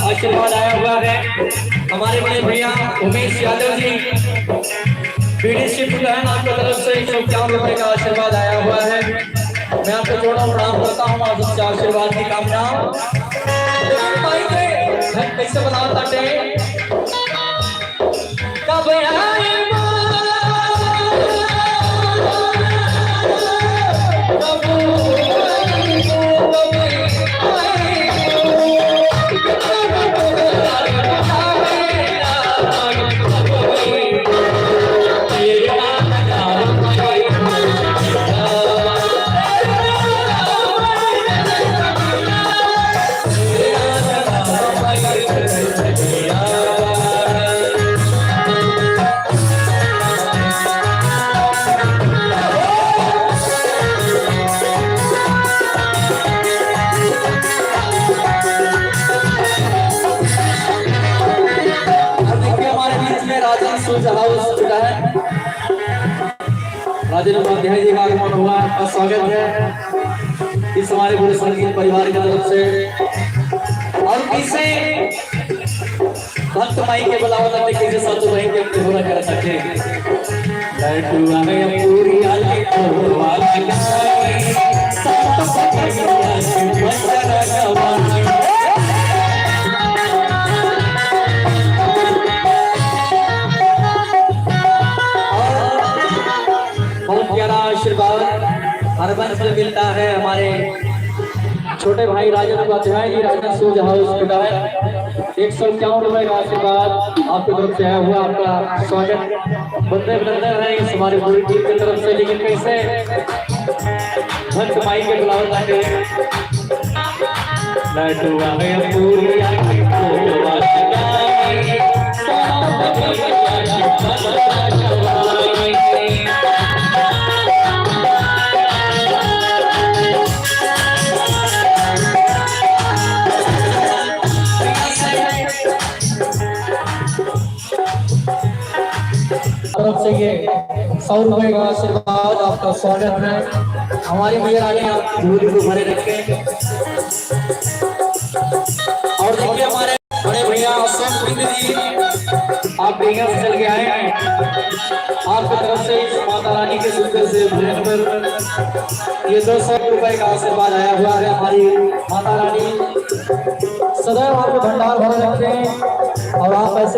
आशीर्वाद आया हुआ है हमारे बड़े भैया उमेश यादव जी पीडीसी पुलहन आपकी तरफ से 151 रुपए का आशीर्वाद आया हुआ है। मैं आपको जोड़ा प्रणाम करता हूँ और उससे आशीर्वाद की कामना कैसे बनाता राजेंद्र उपाध्याय जी का आगमन हुआ आपका स्वागत है इस हमारे पूरे संगीत परिवार की तरफ से। और किसे भक्त माई के बुलावा करने किसे सच वही के पूरा कर सके लड्डू हमें पूरी आले को वाला आशीर्वाद हर वंश में मिलता है। हमारे छोटे भाई राजेंद्र उपाध्याय जी राजन सूज हाउस 151 रुपए का आशीर्वाद आपकी तरफ से आया हुआ आपका स्वागत बंदे बंदे रहे इस हमारी पूरी टीम की तरफ से। लेकिन कैसे भक्त माई के बुलावा के लड्डू हमें पूरी तरफ से ये 100 रुपए का आशीर्वाद आपका स्वागत है। हमारी भैया आगे आप झूली को भरे रखें। और देखिए हमारे बड़े भैया अशोक बिंद जी आप बेंगल से चल के आए हैं आपकी तरफ से माता रानी के सुंदर से भजन पर ये 200 रुपए का आशीर्वाद आया हुआ है। हमारी माता रानी सदैव आपको भंडार भरे रखें और आप ऐसे